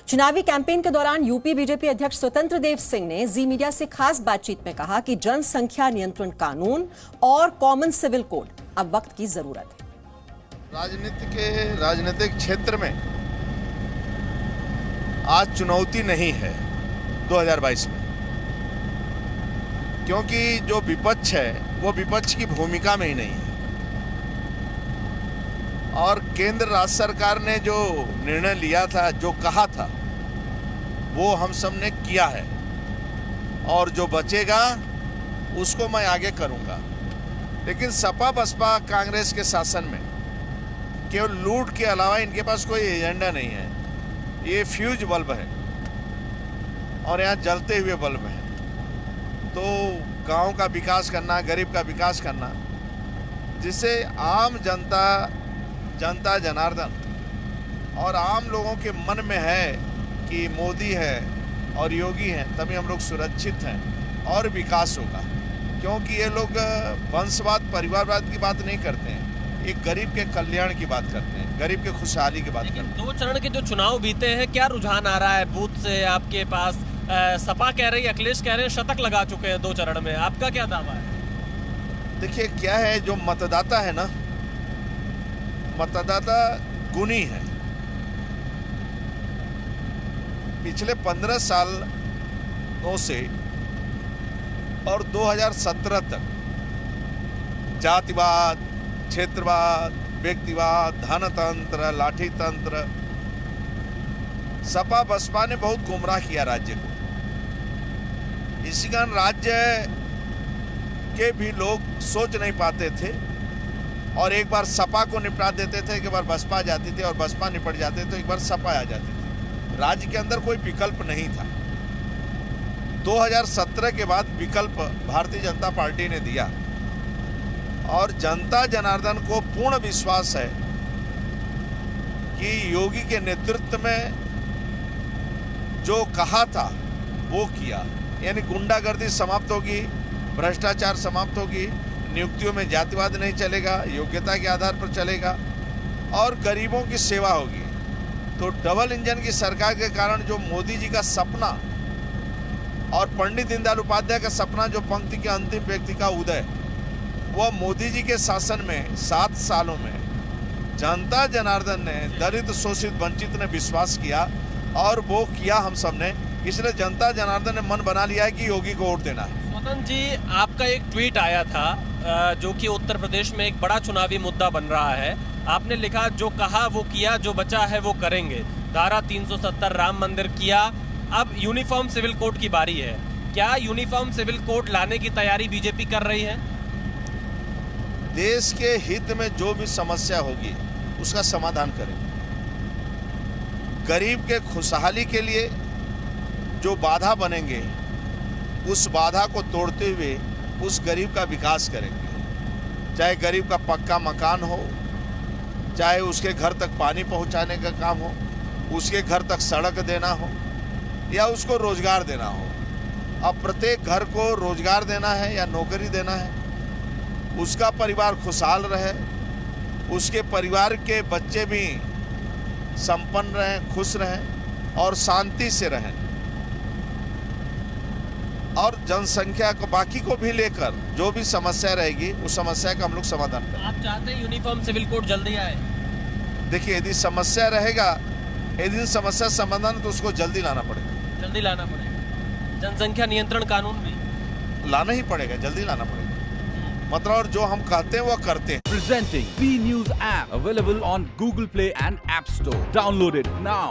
चुनावी कैंपेन के दौरान यूपी बीजेपी अध्यक्ष स्वतंत्र देव सिंह ने जी मीडिया से खास बातचीत में कहा कि जनसंख्या नियंत्रण कानून और कॉमन सिविल कोड अब वक्त की जरूरत है। राजनीतिक क्षेत्र में आज चुनौती नहीं है 2022 में, क्योंकि जो विपक्ष है वो विपक्ष की भूमिका में ही नहीं है। और केंद्र राज्य सरकार ने जो निर्णय लिया था, जो कहा था, वो हम सब ने किया है और जो बचेगा उसको मैं आगे करूंगा। लेकिन सपा बसपा कांग्रेस के शासन में केवल लूट के अलावा इनके पास कोई एजेंडा नहीं है। ये फ्यूज बल्ब है और यहाँ जलते हुए बल्ब है। तो गांव का विकास करना, गरीब का विकास करना, जिससे आम जनता जनार्दन और आम लोगों के मन में है कि मोदी है और योगी हैं, तभी हम लोग सुरक्षित हैं और विकास होगा। क्योंकि ये लोग वंशवाद, परिवारवाद की बात नहीं करते हैं, एक गरीब के कल्याण की बात करते हैं, गरीब के खुशहाली की बात करते हैं। 2 चरण के जो चुनाव बीते हैं, क्या रुझान आ रहा है बूथ से आपके पास? सपा कह रही है, अखिलेश कह रहे हैं शतक लगा चुके हैं 2 चरण में, आपका क्या दावा है? देखिए क्या है, जो मतदाता है ना, मतदाता गुणी है। पिछले 15 सालों से और 2017 तक जातिवाद, क्षेत्रवाद, व्यक्तिवाद, धनतंत्र, लाठी तंत्र, सपा बसपा ने बहुत गुमराह किया राज्य को। इसी कारण राज्य के भी लोग सोच नहीं पाते थे और एक बार सपा को निपटा देते थे, एक बार बसपा आ जाती थी, और बसपा निपट जाते तो एक बार सपा आ जाती थी। राज्य के अंदर कोई विकल्प नहीं था। 2017 के बाद विकल्प भारतीय जनता पार्टी ने दिया और जनता जनार्दन को पूर्ण विश्वास है कि योगी के नेतृत्व में जो कहा था वो किया। यानी गुंडागर्दी समाप्त होगी, भ्रष्टाचार समाप्त होगी, नियुक्तियों में जातिवाद नहीं चलेगा, योग्यता के आधार पर चलेगा और गरीबों की सेवा होगी। तो डबल इंजन की सरकार के कारण जो मोदी जी का सपना और पंडित दीनदयाल उपाध्याय का सपना, जो पंक्ति के अंतिम व्यक्ति का उदय, वह मोदी जी के शासन में 7 सालों में जनता जनार्दन ने, दलित शोषित वंचित ने विश्वास किया और वो किया हम सब ने। इसलिए जनता जनार्दन ने मन बना लिया है कि योगी को वोट देना है। स्वतंत्र जी, आपका एक ट्वीट आया था जो कि उत्तर प्रदेश में एक बड़ा चुनावी मुद्दा बन रहा है। आपने लिखा, जो कहा वो किया, जो बचा है वो करेंगे। धारा 370 राम मंदिर किया, अब यूनिफॉर्म सिविल कोड की बारी है। क्या यूनिफॉर्म सिविल कोड लाने की तैयारी बीजेपी कर रही है? देश के हित में जो भी समस्या होगी उसका समाधान करेंगे। गरीब के खुशहाली के लिए जो बाधा बनेंगे, उस बाधा को तोड़ते हुए उस गरीब का विकास करेंगे। चाहे गरीब का पक्का मकान हो, चाहे उसके घर तक पानी पहुंचाने का काम हो, उसके घर तक सड़क देना हो, या उसको रोजगार देना हो। अब प्रत्येक घर को रोजगार देना है या नौकरी देना है, उसका परिवार खुशहाल रहे, उसके परिवार के बच्चे भी संपन्न रहें, खुश रहें और शांति से रहें। और जनसंख्या को, बाकी को भी लेकर जो भी समस्या रहेगी उस समस्या का हम लोग समाधान करें। आप चाहते हैं यूनिफॉर्म सिविल कोड जल्दी आए? देखिए, यदि समस्या रहेगा, यदि समस्या समाधान, तो उसको जल्दी लाना पड़ेगा। जल्दी लाना पड़ेगा। जनसंख्या नियंत्रण कानून भी लाना ही पड़ेगा, जल्दी लाना पड़ेगा। मतलब और जो हम कहते हैं वो करते हैं। Presenting B News app available on Google Play and App Store. Download it now.